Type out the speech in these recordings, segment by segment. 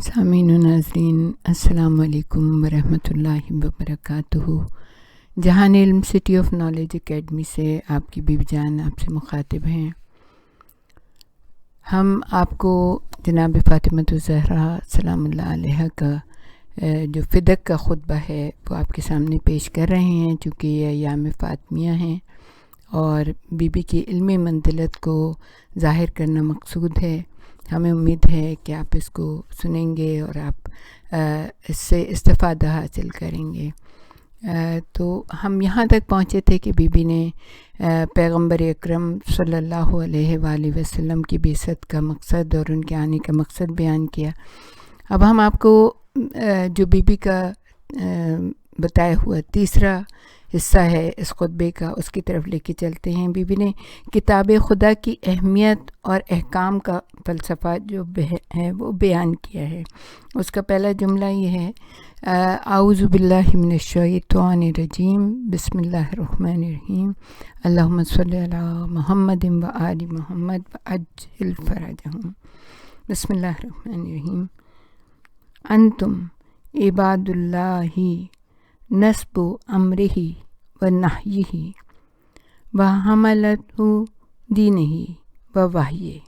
سامعین و ناظرین، السلام علیکم ورحمۃ اللہ وبرکاتہ۔ جہان علم سٹی آف نالج اکیڈمی سے آپ کی بیوی جان آپ سے مخاطب ہیں۔ ہم آپ کو جناب فاطمۃ الزہرا سلام اللہ علیہا کا جو فدق کا خطبہ ہے وہ آپ کے سامنے پیش کر رہے ہیں، چونکہ یہ ایام فاطمیہ ہیں اور بی بی کی علمی منزلت کو ظاہر کرنا مقصود ہے۔ ہمیں امید ہے کہ آپ اس کو سنیں گے اور آپ اس سے استفادہ حاصل کریں گے۔ تو ہم یہاں تک پہنچے تھے کہ بی بی نے پیغمبر اکرم صلی اللہ علیہ وآلہ وسلم کی بعثت کا مقصد اور ان کے آنے کا مقصد بیان کیا۔ اب ہم آپ کو جو بی بی کا بتایا ہوا تیسرا حصہ ہے اس خطبے کا، اس کی طرف لے کے چلتے ہیں۔ بی بی نے کتاب خدا کی اہمیت اور احکام کا فلسفہ جو ہے وہ بیان کیا ہے۔ اس کا پہلا جملہ یہ ہے، اعوذ باللہ من الشیطان الرجیم، بسم اللہ الرحمن الرحیم، اللہم صلی علی محمد و آل محمد وعجل فرجہم۔ بسم اللہ الرحمن الرحیم۔ انتم عباد اللہ نصب امرہ و نہیہ و حملۃ دینہ و وحیہ۔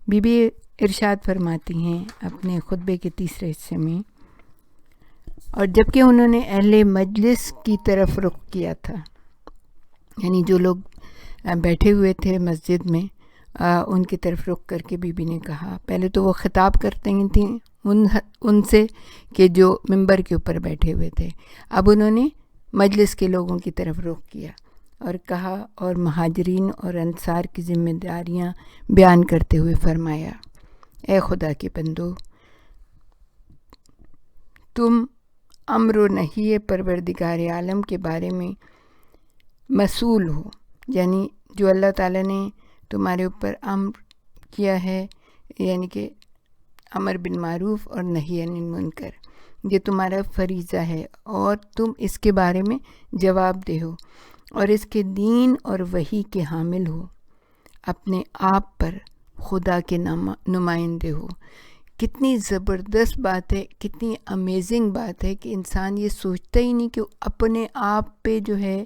بی بی ارشاد فرماتی ہیں اپنے خطبے کے تیسرے حصے میں، اور جبکہ انہوں نے اہل مجلس کی طرف رخ کیا تھا، یعنی جو لوگ بیٹھے ہوئے تھے مسجد میں ان کی طرف رخ کر کے بی بی نے کہا، پہلے تو وہ خطاب کرتے تھیں ان سے کہ جو ممبر کے اوپر بیٹھے ہوئے تھے، اب انہوں نے مجلس کے لوگوں کی طرف رخ کیا اور کہا، اور مہاجرین اور انصار کی ذمہ داریاں بیان کرتے ہوئے فرمایا، اے خدا کے بندو، تم امر و نہی پروردگار عالم کے بارے میں مسئول ہو، یعنی جو اللہ تعالیٰ نے تمہارے اوپر امر کیا ہے، یعنی کہ امر بالمعروف اور نہی عن المنکر، یہ تمہارا فریضہ ہے اور تم اس کے بارے میں جواب دہ ہو اور اس کے دین اور وحی کے حامل ہو، اپنے آپ پر خدا کے نمائندے ہو۔ کتنی زبردست بات ہے، کتنی امیزنگ بات ہے کہ انسان یہ سوچتا ہی نہیں کہ اپنے آپ پہ جو ہے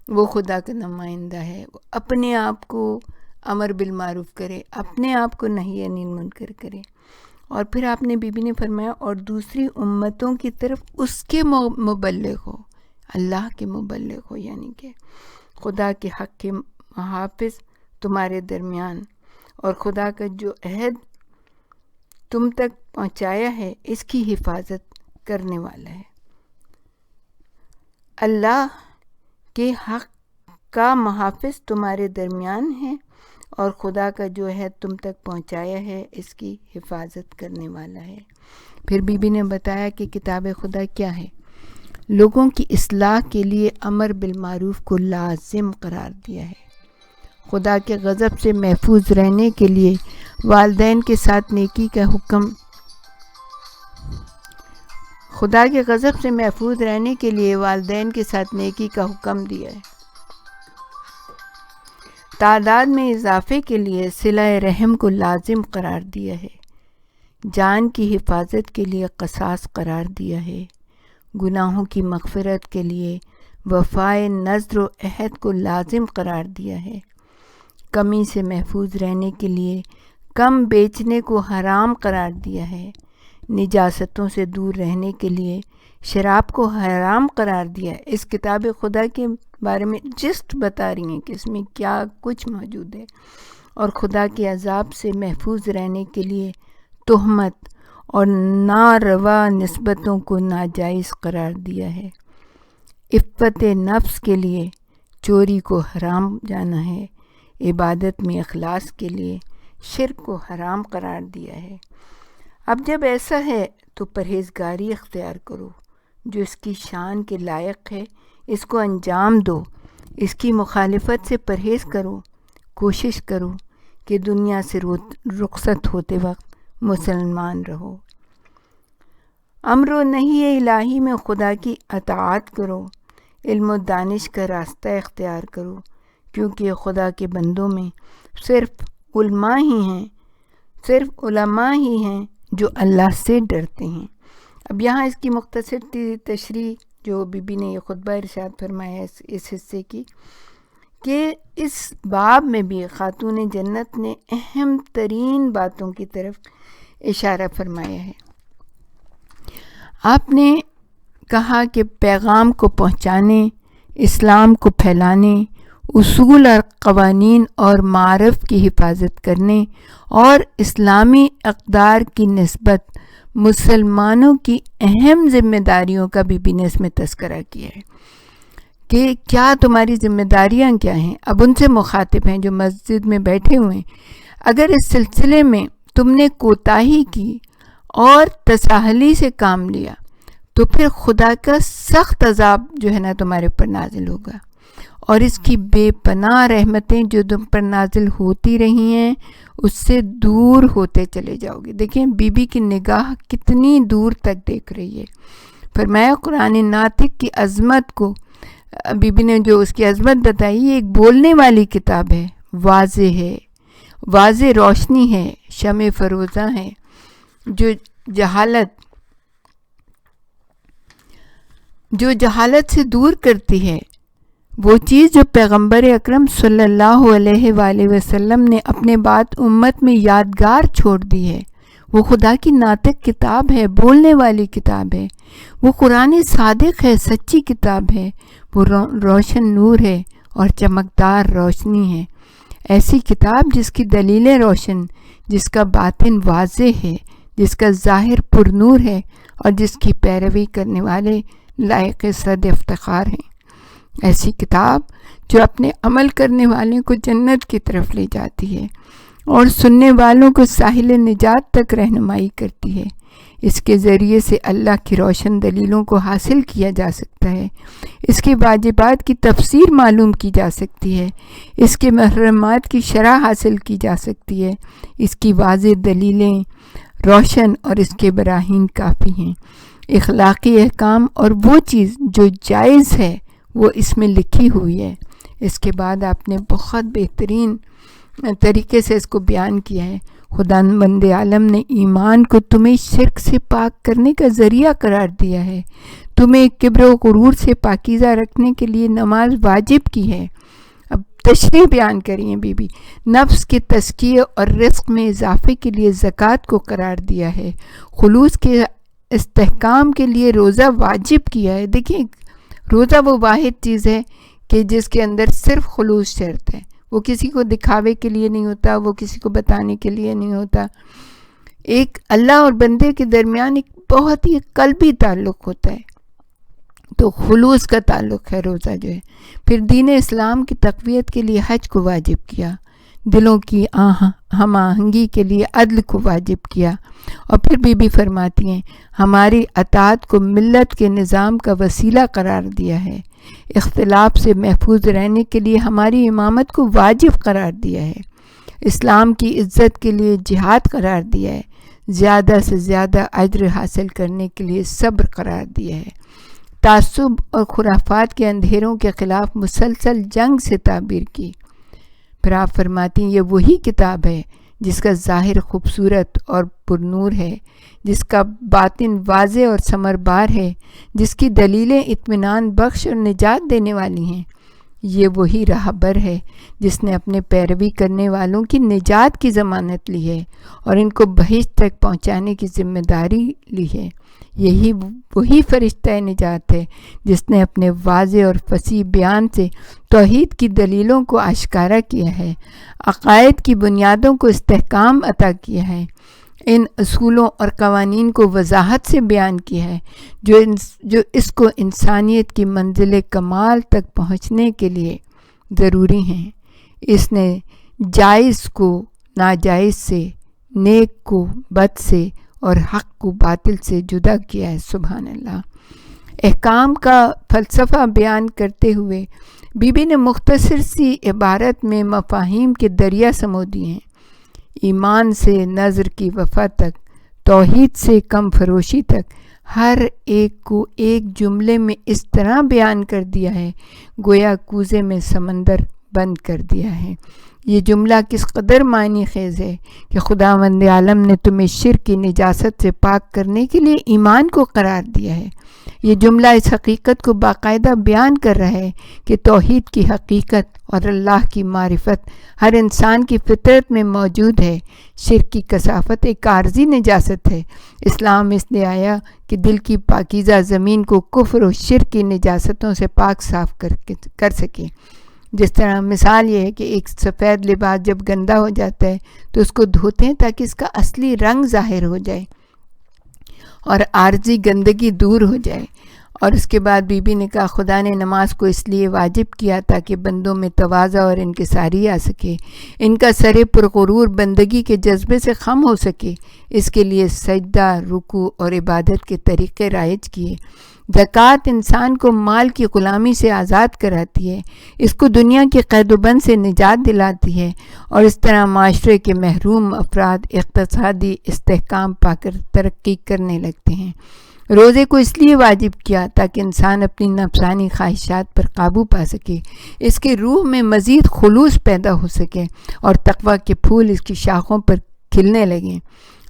وہ خدا کا نمائندہ ہے، وہ اپنے آپ کو امر بالمعروف کرے، اپنے آپ کو نہی عن المنکر کرے۔ اور پھر آپ نے بی بی نے فرمایا، اور دوسری امتوں کی طرف اس کے مبلغ ہو، اللہ کے مبلغ ہو، یعنی کہ خدا کے حق کے محافظ تمہارے درمیان، اور خدا کا جو عہد تم تک پہنچایا ہے اس کی حفاظت کرنے والا ہے۔ اللہ کے حق کا محافظ تمہارے درمیان ہے اور خدا کا جو عہد تم تک پہنچایا ہے اس کی حفاظت کرنے والا ہے۔ پھر بی بی نے بتایا کہ کتاب خدا کیا ہے، لوگوں کی اصلاح کے لیے امر بالمعروف کو لازم قرار دیا ہے، خدا کے غضب سے محفوظ رہنے کے لیے والدین کے ساتھ نیکی کا حکم، خدا کے غضب سے محفوظ رہنے کے لیے والدین کے ساتھ نیکی کا حکم دیا ہے، تعداد میں اضافے کے لیے صلہ رحم کو لازم قرار دیا ہے، جان کی حفاظت کے لیے قصاص قرار دیا ہے، گناہوں کی مغفرت کے لیے وفائے نذر و عہد کو لازم قرار دیا ہے، کمی سے محفوظ رہنے کے لیے کم بیچنے کو حرام قرار دیا ہے، نجاستوں سے دور رہنے کے لیے شراب کو حرام قرار دیا ہے۔ اس کتاب خدا کے بارے میں جسٹ بتا رہی ہیں کہ اس میں کیا کچھ موجود ہے، اور خدا کے عذاب سے محفوظ رہنے کے لیے تہمت اور ناروا نسبتوں کو ناجائز قرار دیا ہے، عفت نفس کے لیے چوری کو حرام جانا ہے، عبادت میں اخلاص کے لیے شرک کو حرام قرار دیا ہے۔ اب جب ایسا ہے تو پرہیزگاری اختیار کرو، جو اس کی شان کے لائق ہے، اس کو انجام دو، اس کی مخالفت سے پرہیز کرو، کوشش کرو کہ دنیا سے رخصت ہوتے وقت مسلمان رہو۔ امر و نہی الہی میں خدا کی اطاعت کرو، علم و دانش کا راستہ اختیار کرو، کیونکہ خدا کے بندوں میں صرف علماء ہی ہیں جو اللہ سے ڈرتے ہیں۔ اب یہاں اس کی مختصر تشریح جو بی بی نے یہ خطبہ ارشاد فرمایا ہے اس حصے کی، کہ اس باب میں بھی خاتون جنت نے اہم ترین باتوں کی طرف اشارہ فرمایا ہے۔ آپ نے کہا کہ پیغام کو پہنچانے، اسلام کو پھیلانے، اصول اور قوانین اور معارف کی حفاظت کرنے اور اسلامی اقدار کی نسبت مسلمانوں کی اہم ذمہ داریوں کا بی بی نے اس میں تذکرہ کیا ہے کہ کیا تمہاری ذمہ داریاں کیا ہیں۔ اب ان سے مخاطب ہیں جو مسجد میں بیٹھے ہوئے ہیں، اگر اس سلسلے میں تم نے کوتاہی کی اور تساہلی سے کام لیا تو پھر خدا کا سخت عذاب جو ہے نا تمہارے اوپر نازل ہوگا، اور اس کی بے پناہ رحمتیں جو تم پر نازل ہوتی رہی ہیں اس سے دور ہوتے چلے جاؤ گے۔ دیکھیں بی بی کی نگاہ کتنی دور تک دیکھ رہی ہے۔ فرمایا قرآن ناطق کی عظمت کو، بی بی نے جو اس کی عظمت بتائی، یہ ایک بولنے والی کتاب ہے، واضح ہے، واضح روشنی ہے، شمع فروزاں ہے، جو جہالت سے دور کرتی ہے۔ وہ چیز جو پیغمبر اکرم صلی اللہ علیہ وآلہ وسلم نے اپنے بعد امت میں یادگار چھوڑ دی ہے، وہ خدا کی ناطق کتاب ہے، بولنے والی کتاب ہے، وہ قرآن صادق ہے، سچی کتاب ہے، وہ روشن نور ہے اور چمکدار روشنی ہے۔ ایسی کتاب جس کی دلیلیں روشن، جس کا باطن واضح ہے، جس کا ظاہر پر نور ہے اور جس کی پیروی کرنے والے لائق صد افتخار ہیں۔ ایسی کتاب جو اپنے عمل کرنے والوں کو جنت کی طرف لے جاتی ہے اور سننے والوں کو ساحل نجات تک رہنمائی کرتی ہے۔ اس کے ذریعے سے اللہ کی روشن دلیلوں کو حاصل کیا جا سکتا ہے، اس کے واجبات کی تفسیر معلوم کی جا سکتی ہے، اس کے محرمات کی شرح حاصل کی جا سکتی ہے، اس کی واضح دلیلیں روشن اور اس کے براہین کافی ہیں۔ اخلاقی احکام اور وہ چیز جو جائز ہے وہ اس میں لکھی ہوئی ہے۔ اس کے بعد آپ نے بہت بہترین طریقے سے اس کو بیان کیا ہے۔ خدا بند عالم نے ایمان کو تمہیں شرک سے پاک کرنے کا ذریعہ قرار دیا ہے، تمہیں کبر و غرور سے پاکیزہ رکھنے کے لیے نماز واجب کی ہے۔ اب تشریح بیان کریے بی بی، نفس کے تزکیے اور رزق میں اضافے کے لیے زکوٰۃ کو قرار دیا ہے، خلوص کے استحکام کے لیے روزہ واجب کیا ہے۔ دیکھیں روزہ وہ واحد چیز ہے کہ جس کے اندر صرف خلوص شرط ہے، وہ کسی کو دکھاوے کے لیے نہیں ہوتا، وہ کسی کو بتانے کے لیے نہیں ہوتا۔ ایک اللہ اور بندے کے درمیان ایک بہت ہی قلبی تعلق ہوتا ہے، تو خلوص کا تعلق ہے روزہ جو ہے۔ پھر دین اسلام کی تقویت کے لیے حج کو واجب کیا، دلوں کی ہم آہنگی کے لیے عدل کو واجب کیا، اور پھر بی بی فرماتی ہیں ہماری اطاعت کو ملت کے نظام کا وسیلہ قرار دیا ہے، اختلاف سے محفوظ رہنے کے لیے ہماری امامت کو واجب قرار دیا ہے، اسلام کی عزت کے لیے جہاد قرار دیا ہے، زیادہ سے زیادہ اجر حاصل کرنے کے لیے صبر قرار دیا ہے، تعصب اور خرافات کے اندھیروں کے خلاف مسلسل جنگ سے تعبیر کی۔ پھر آپ فرماتی ہیں یہ وہی کتاب ہے جس کا ظاہر خوبصورت اور پرنور ہے، جس کا باطن واضح اور ثمربار ہے، جس کی دلیلیں اطمینان بخش اور نجات دینے والی ہیں۔ یہ وہی راہبر ہے جس نے اپنے پیروی کرنے والوں کی نجات کی ضمانت لی ہے اور ان کو بہشت تک پہنچانے کی ذمہ داری لی ہے۔ یہی وہی فرشتہ نجات ہے جس نے اپنے واضح اور فصیح بیان سے توحید کی دلیلوں کو آشکارا کیا ہے، عقائد کی بنیادوں کو استحکام عطا کیا ہے، ان اصولوں اور قوانین کو وضاحت سے بیان کیا ہے جو اس کو انسانیت کی منزل کمال تک پہنچنے کے لیے ضروری ہیں۔ اس نے جائز کو ناجائز سے، نیک کو بد سے اور حق کو باطل سے جدا کیا ہے۔ سبحان اللہ۔ احکام کا فلسفہ بیان کرتے ہوئے بی بی نے مختصر سی عبارت میں مفاہیم کے دریا سمو دیے ہیں۔ ایمان سے نظر کی وفا تک، توحید سے کم فروشی تک، ہر ایک کو ایک جملے میں اس طرح بیان کر دیا ہے گویا کوزے میں سمندر بند کر دیا ہے۔ یہ جملہ کس قدر معنی خیز ہے کہ خداوند عالم نے تمہیں شرک کی نجاست سے پاک کرنے کے لیے ایمان کو قرار دیا ہے۔ یہ جملہ اس حقیقت کو باقاعدہ بیان کر رہا ہے کہ توحید کی حقیقت اور اللہ کی معرفت ہر انسان کی فطرت میں موجود ہے۔ شرک کی کثافت ایک عارضی نجاست ہے۔ اسلام اس لیے آیا کہ دل کی پاکیزہ زمین کو کفر و شرک کی نجاستوں سے پاک صاف کر سکے۔ جس طرح مثال یہ ہے کہ ایک سفید لباس جب گندا ہو جاتا ہے تو اس کو دھوتے ہیں تاکہ اس کا اصلی رنگ ظاہر ہو جائے اور عارضی گندگی دور ہو جائے۔ اور اس کے بعد بی بی نے کہا خدا نے نماز کو اس لیے واجب کیا تاکہ بندوں میں تواضع اور انکساری آ سکے، ان کا سر پرغرور بندگی کے جذبے سے خم ہو سکے۔ اس کے لیے سجدہ، رکوع اور عبادت کے طریقے رائج کیے۔ زکوٰۃ انسان کو مال کی غلامی سے آزاد کراتی ہے، اس کو دنیا کی قید و بند سے نجات دلاتی ہے، اور اس طرح معاشرے کے محروم افراد اقتصادی استحکام پا کر ترقی کرنے لگتے ہیں۔ روزے کو اس لیے واجب کیا تاکہ انسان اپنی نفسانی خواہشات پر قابو پا سکے، اس کے روح میں مزید خلوص پیدا ہو سکے اور تقویٰ کے پھول اس کی شاخوں پر کھلنے لگیں۔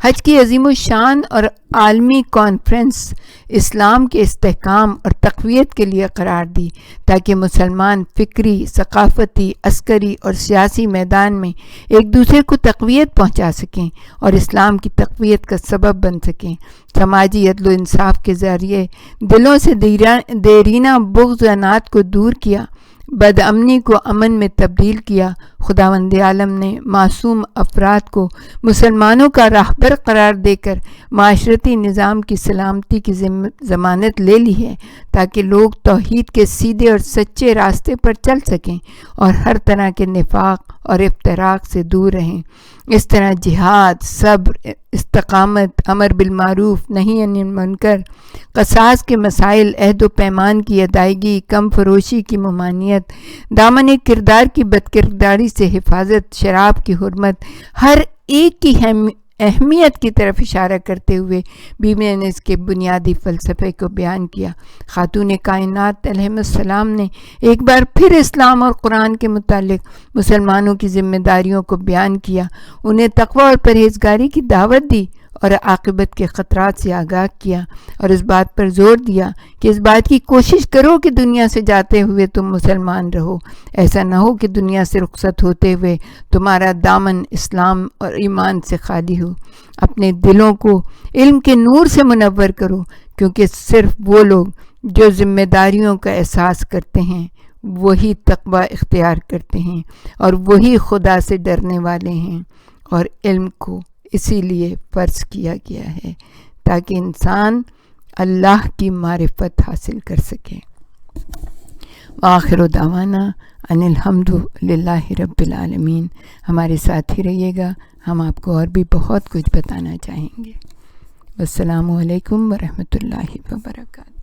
حج کی عظیم الشان اور عالمی کانفرنس اسلام کے استحکام اور تقویت کے لیے قرار دی تاکہ مسلمان فکری، ثقافتی، عسکری اور سیاسی میدان میں ایک دوسرے کو تقویت پہنچا سکیں اور اسلام کی تقویت کا سبب بن سکیں۔ سماجی عدل و انصاف کے ذریعے دلوں سے دیرینہ بغض و عناد کو دور کیا، بد امنی کو امن میں تبدیل کیا۔ خداوند عالم نے معصوم افراد کو مسلمانوں کا راہبر قرار دے کر معاشرتی نظام کی سلامتی کی ضمانت لے لی ہے تاکہ لوگ توحید کے سیدھے اور سچے راستے پر چل سکیں اور ہر طرح کے نفاق اور افتراق سے دور رہیں۔ اس طرح جہاد، صبر، استقامت، امر بالمعروف، نہی عن المنکر، قصاص کے مسائل، عہد و پیمان کی ادائیگی، کم فروشی کی ممانعت، دامن کردار کی بدکرداری سے حفاظت، شراب کی حرمت، ہر ایک کی اہمیت کی طرف اشارہ کرتے ہوئے بی بی نے اس کے بنیادی فلسفے کو بیان کیا۔ خاتون کائنات علیہ السلام نے ایک بار پھر اسلام اور قرآن کے متعلق مسلمانوں کی ذمہ داریوں کو بیان کیا، انہیں تقوی اور پرہیزگاری کی دعوت دی اور عاقبت کے خطرات سے آگاہ کیا، اور اس بات پر زور دیا کہ اس بات کی کوشش کرو کہ دنیا سے جاتے ہوئے تم مسلمان رہو، ایسا نہ ہو کہ دنیا سے رخصت ہوتے ہوئے تمہارا دامن اسلام اور ایمان سے خالی ہو۔ اپنے دلوں کو علم کے نور سے منور کرو، کیونکہ صرف وہ لوگ جو ذمہ داریوں کا احساس کرتے ہیں وہی تقوی اختیار کرتے ہیں اور وہی خدا سے ڈرنے والے ہیں، اور علم کو اسی لیے فرض کیا گیا ہے تاکہ انسان اللہ کی معرفت حاصل کر سکے۔ وآخر دعوانا ان الحمد للہ رب العالمین۔ ہمارے ساتھ ہی رہیے گا، ہم آپ کو اور بھی بہت کچھ بتانا چاہیں گے۔ السلام علیکم ورحمۃ اللہ وبرکاتہ۔